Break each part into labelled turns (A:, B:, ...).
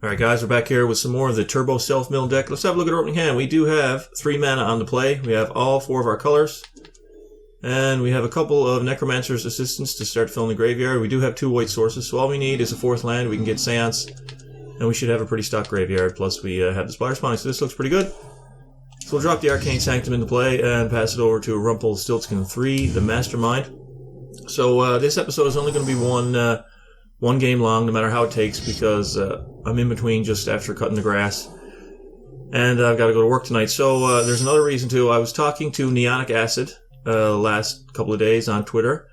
A: Alright guys, we're back here with some more of the Turbo Self-Mill deck. Let's have a look at our opening hand. We do have 3 mana on the play. We have all 4 of our colors. And we have a couple of Necromancer's Assistants to start filling the graveyard. We do have 2 white sources, so all we need is a 4th land. We can get Seance, and we should have a pretty stock graveyard. Plus we have the Spire Spawning, so this looks pretty good. So we'll drop the Arcane Sanctum into play and pass it over to Rumpelstiltskin 3, the Mastermind. So this episode is only going to be one game long, no matter how it takes, because I'm in between just after cutting the grass, and I've got to go to work tonight. So there's another reason too. I was talking to Neonic Acid last couple of days on Twitter.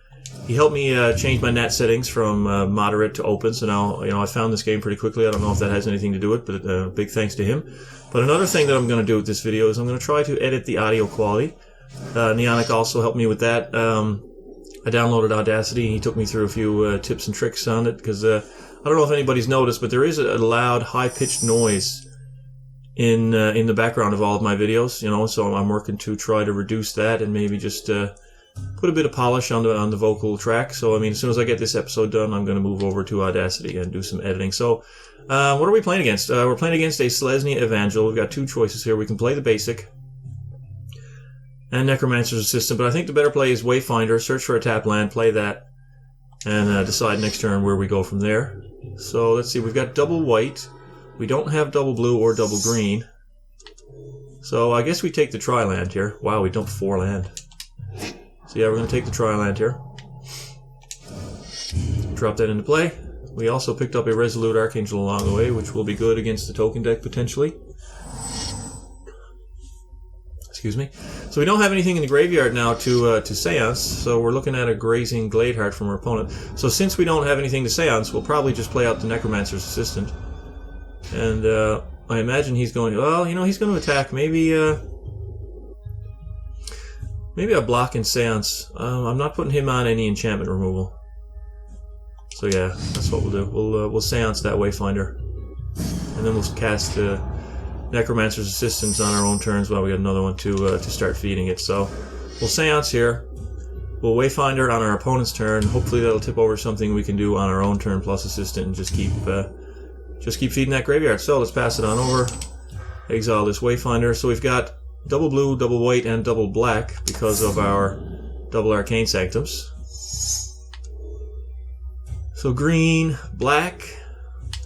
A: He helped me change my NAT settings from moderate to open, so now I found this game pretty quickly. I don't know if that has anything to do with it, but big thanks to him. But another thing that I'm going to do with this video is I'm going to try to edit the audio quality. Neonic also helped me with that. I downloaded Audacity, and he took me through a few tips and tricks on it, because I don't know if anybody's noticed, but there is a loud, high-pitched noise in the background of all of my videos, so I'm working to try to reduce that and maybe just put a bit of polish on the vocal track. So, as soon as I get this episode done, I'm going to move over to Audacity and do some editing. So, what are we playing against? We're playing against a Selesnya Evangel. We've got 2 choices here. We can play the basic and Necromancer's Assistant, but I think the better play is Wayfinder. Search for a tap land, play that, and decide next turn where we go from there. So let's see, we've got double white. We don't have double blue or double green. So I guess we take the tri-land here. Wow, we dumped 4 land. So yeah, we're going to take the tri-land here. Drop that into play. We also picked up a Resolute Archangel along the way, which will be good against the token deck potentially. Excuse me. So we don't have anything in the graveyard now to Seance, so we're looking at a Grazing Gladeheart from our opponent. So since we don't have anything to Seance, we'll probably just play out the Necromancer's Assistant. And I imagine he's going to, well, he's going to attack. Maybe a block in Seance. I'm not putting him on any enchantment removal. So yeah, that's what we'll do. We'll Seance that Wayfinder, and then we'll cast the Necromancer's Assistants on our own turns while we got another one to start feeding it. So we'll Seance here. We'll Wayfinder on our opponent's turn. Hopefully that'll tip over something we can do on our own turn plus Assistant, and just keep feeding that graveyard. So let's pass it on over. Exile this Wayfinder. So we've got double blue, double white, and double black because of our double Arcane Sanctums. So green, black.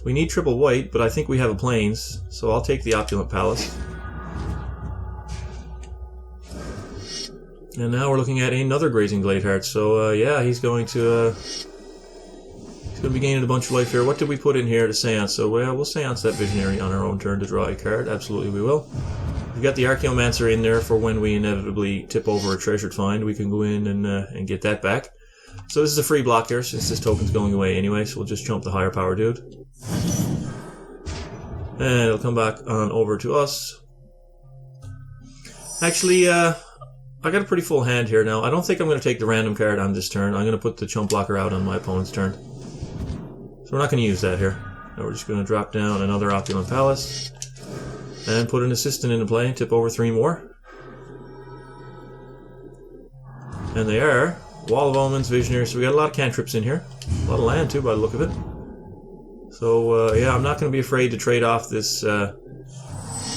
A: We need triple white, but I think we have a Plains, so I'll take the Opulent Palace. And now we're looking at another Grazing Gladeheart. So yeah, he's going to be gaining a bunch of life here. What did we put in here to Seance? So we'll Seance that Visionary on our own turn to draw a card. Absolutely we will. We've got the Archaeomancer in there for when we inevitably tip over a treasured find. We can go in and get that back. So this is a free block here, since this token's going away anyway, so we'll just jump the higher power dude. And it'll come back on over to us. Actually, I got a pretty full hand here now. I don't think I'm going to take the random card on this turn. I'm going to put the chump blocker out on my opponent's turn. So we're not going to use that here. Now we're just going to drop down another Opulent Palace and put an Assistant into play and tip over 3 more. And they are Wall of Omens, Visionary. So we got a lot of cantrips in here. A lot of land too, by the look of it. So yeah, I'm not going to be afraid to trade off this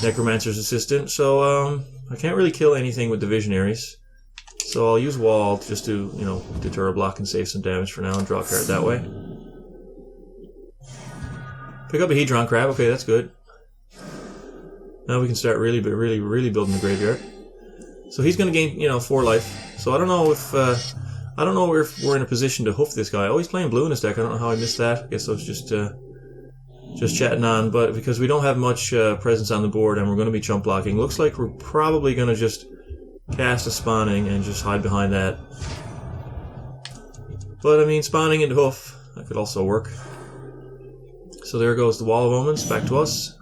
A: Necromancer's Assistant. So I can't really kill anything with the Visionaries. So I'll use Wall just to, deter a block and save some damage for now and draw a card that way. Pick up a Hedron Crab. Okay, that's good. Now we can start really building the graveyard. So he's going to gain, 4 life. So I don't know if we're in a position to hoof this guy. Oh, he's playing blue in his deck. I don't know how I missed that. I guess I was just chatting on. But because we don't have much presence on the board and we're going to be chump blocking, looks like we're probably going to just cast a Spawning and just hide behind that. But Spawning into hoof, that could also work. So there goes the Wall of Omens back to us.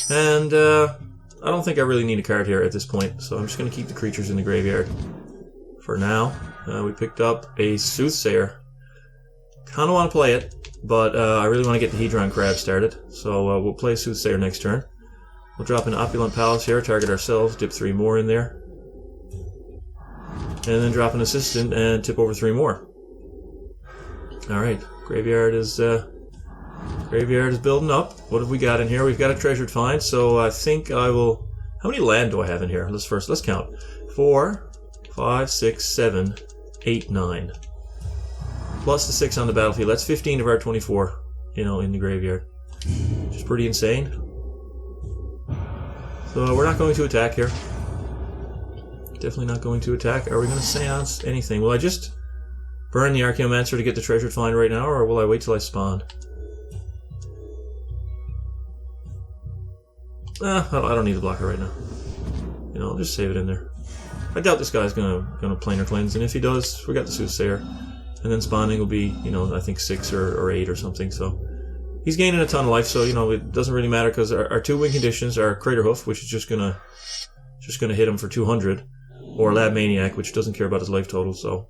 A: And I don't think I really need a card here at this point, so I'm just going to keep the creatures in the graveyard for now. We picked up a Soothsayer. Kind of want to play it, but I really want to get the Hedron Crab started, so we'll play Soothsayer next turn. We'll drop an Opulent Palace here, target ourselves, dip 3 more in there. And then drop an Assistant and tip over 3 more. Alright, graveyard is Graveyard is building up. What have we got in here? We've got a treasured find, so I think I will... How many land do I have in here? Let's count. 4, 5, 6, 7, 8, 9. Plus the 6 on the battlefield. That's 15 of our 24, in the graveyard. Which is pretty insane. So we're not going to attack here. Definitely not going to attack. Are we going to seance anything? Will I just burn the Archaeomancer to get the treasured find right now, or will I wait till I spawn? I don't need the blocker right now. I'll just save it in there. I doubt this guy's gonna planar cleanse, and if he does, we got the Soothsayer. And then spawning will be, I think 6 or 8 or something, so... He's gaining a ton of life, so, it doesn't really matter, because our 2 win conditions are Crater Hoof, which is just gonna hit him for 200, or Lab Maniac, which doesn't care about his life total, so...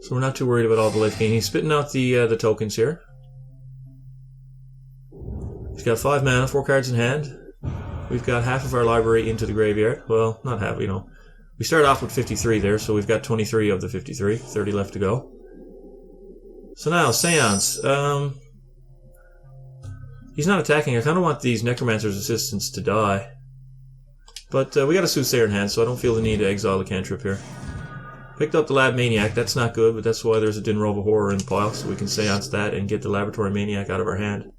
A: So we're not too worried about all the life gain. He's spitting out the tokens here. He's got 5 mana, 4 cards in hand. We've got half of our library into the graveyard. Well, not half, We start off with 53 there, so we've got 23 of the 53. 30 left to go. So now, Seance. He's not attacking. I kind of want these Necromancer's assistants to die. But we got a Soothsayer in hand, so I don't feel the need to exile the cantrip here. Picked up the Lab Maniac. That's not good, but that's why there's a Dinrova Horror in the pile, so we can Seance that and get the Laboratory Maniac out of our hand.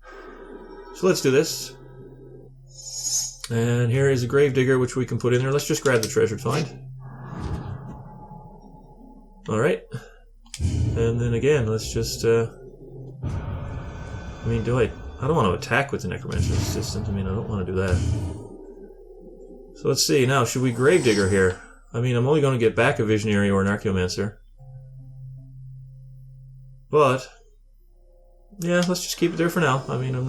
A: So let's do this. And here is a Gravedigger, which we can put in there. Let's just grab the treasured find. Alright. And then again, let's just... I don't want to attack with the Necromancer's Assistant. I don't want to do that. So let's see. Now, should we Gravedigger here? I'm only going to get back a Visionary or an Archaeomancer. But... yeah, let's just keep it there for now. I'm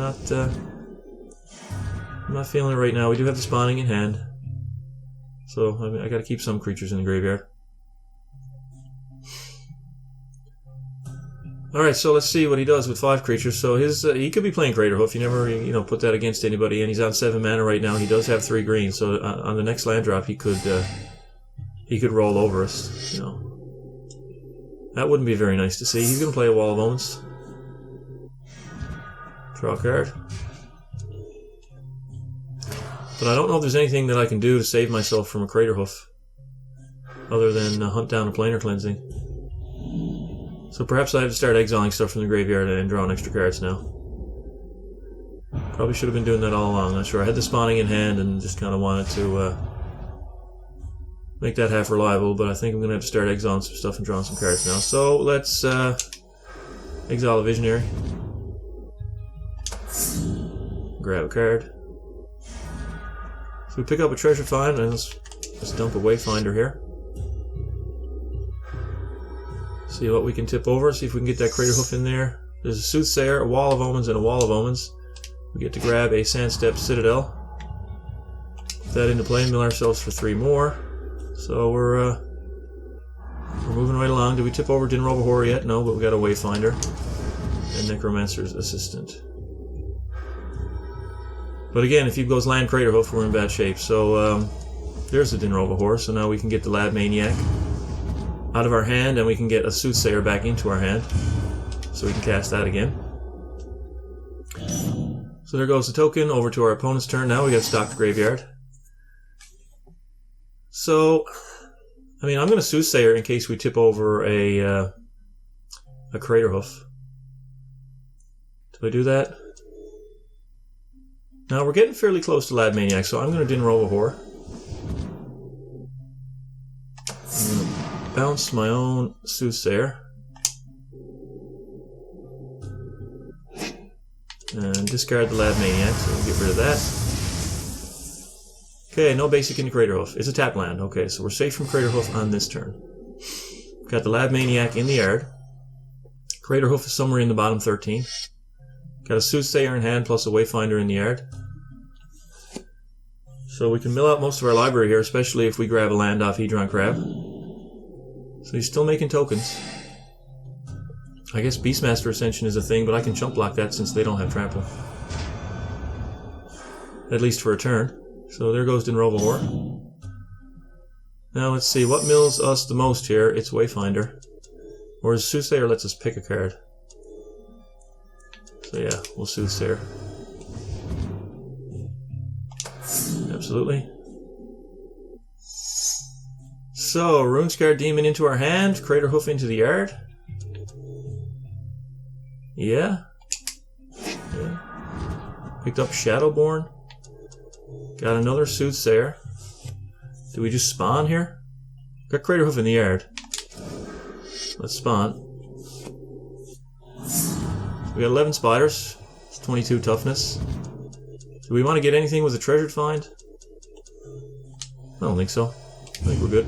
A: not feeling it right now. We do have the spawning in hand. So, I gotta keep some creatures in the graveyard. Alright, so let's see what he does with 5 creatures. So he could be playing Crater Hoof. You never, put that against anybody, and he's on 7 mana right now. He does have 3 green, so on the next land drop he could roll over us, That wouldn't be very nice to see. He's gonna play a Wall of Omens. Draw a card. But I don't know if there's anything that I can do to save myself from a Crater Hoof, other than hunt down a Planar Cleansing. So perhaps I have to start exiling stuff from the graveyard and drawing extra cards now. Probably should have been doing that all along. Not sure. I had the spawning in hand and just kind of wanted to make that half reliable, but I think I'm going to have to start exiling some stuff and drawing some cards now. So let's exile a Visionary. Grab a card. So we pick up a treasure find, and let's dump a Wayfinder here. See what we can tip over, see if we can get that Crater Hoof in there. There's a Soothsayer, a Wall of Omens, and a Wall of Omens. We get to grab a Sandstep Citadel. Put that into play, mill ourselves for 3 more. So we're moving right along. Did we tip over Dinrova Horror yet? No, but we got a Wayfinder and Necromancer's Assistant. But again, if he goes land Crater Hoof, we're in bad shape. So there's the Dinrova Horror. So now we can get the Lab Maniac out of our hand, and we can get a Soothsayer back into our hand. So we can cast that again. So there goes the token over to our opponent's turn. Now we got to stock the graveyard. So, I'm going to Soothsayer in case we tip over a Crater Hoof. Do I do that? Now we're getting fairly close to Lab Maniac, so I'm going to Dinrova Horror. I'm going to bounce my own Soothsayer. And discard the Lab Maniac, so we'll get rid of that. Okay, no basic into Crater Hoof. It's a tap land. Okay, so we're safe from Crater Hoof on this turn. Got the Lab Maniac in the yard. Crater Hoof is somewhere in the bottom 13. Got a Soothsayer in hand plus a Wayfinder in the yard. So we can mill out most of our library here, especially if we grab a land off Hedron Crab. So he's still making tokens. I guess Beastmaster Ascension is a thing, but I can chump block that since they don't have trample. At least for a turn. So there goes Dinrova Horror. Now let's see, what mills us the most here? It's Wayfinder. Or Soothsayer lets us pick a card. So yeah, we'll soothsayer. Absolutely. So, Runescarred Demon into our hand, Crater Hoof into the yard. Yeah. Picked up Shadowborn. Got another Soothsayer. Do we just spawn here? Got Crater Hoof in the yard. Let's spawn. We got 11 spiders. 22 toughness. Do we want to get anything with a treasured find? I don't think so. I think we're good.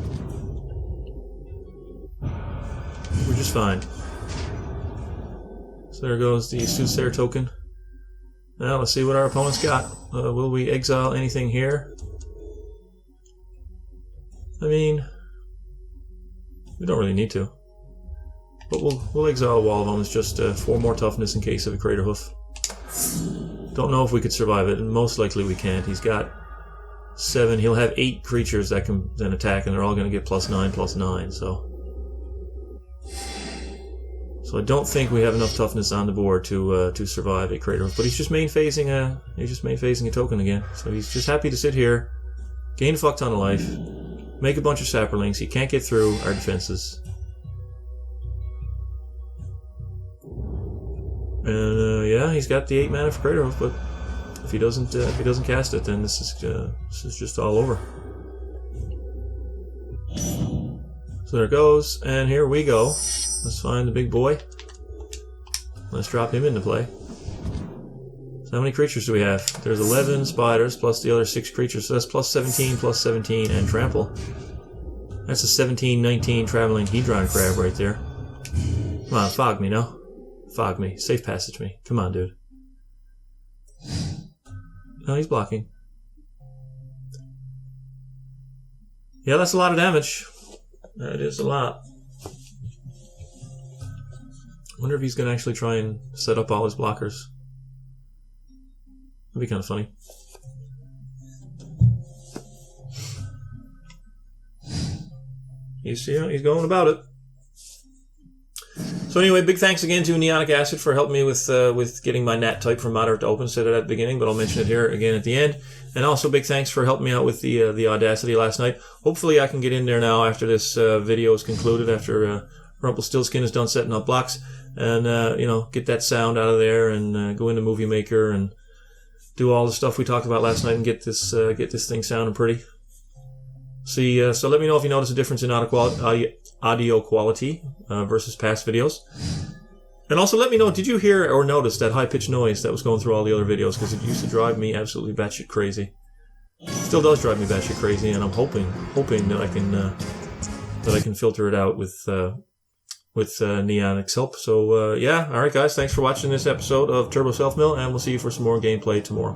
A: We're just fine. So there goes the Soothsayer token. Now let's see what our opponent's got. Will we exile anything here? I mean, we don't really need to. But we'll exile a wall of them. It's just 4 more toughness in case of a Crater Hoof. Don't know if we could survive it, and most likely we can't. He's got 7. He'll have 8 creatures that can then attack, and they're all going to get +9/+9. So I don't think we have enough toughness on the board to survive a Crater Hoof. But he's just main phasing a token again. So he's just happy to sit here, gain a fuck ton of life, make a bunch of sapperlings. He can't get through our defenses. And yeah, he's got the 8 mana for Crater Hoof, but if he doesn't cast it, then this is just all over. So there it goes, and here we go. Let's find the big boy. Let's drop him into play. So how many creatures do we have? There's 11 spiders plus the other 6 creatures, so that's +17/+17 and trample. That's a 17/19 traveling Hedron crab right there. Come on, fog me now. Fog me. Safe passage me. Come on, dude. No, he's blocking. Yeah, that's a lot of damage. That is a lot. I wonder if he's going to actually try and set up all his blockers. That'd be kind of funny. He's going about it. So anyway, big thanks again to Neonic Acid for helping me with getting my NAT type from moderate to open. Said it at the beginning, but I'll mention it here again at the end. And also big thanks for helping me out with the Audacity last night. Hopefully I can get in there now after this video is concluded, after Rumpelstiltskin is done setting up blocks, and get that sound out of there, and go into Movie Maker and do all the stuff we talked about last night, and get this thing sounding pretty. See, so let me know if you notice a difference in audio quality versus past videos. And also let me know, did you hear or notice that high-pitched noise that was going through all the other videos? Because it used to drive me absolutely batshit crazy. Still does drive me batshit crazy, and I'm hoping that I can filter it out with Neonic's help. So yeah, all right guys, thanks for watching this episode of Turbo Self Mill, and we'll see you for some more gameplay tomorrow.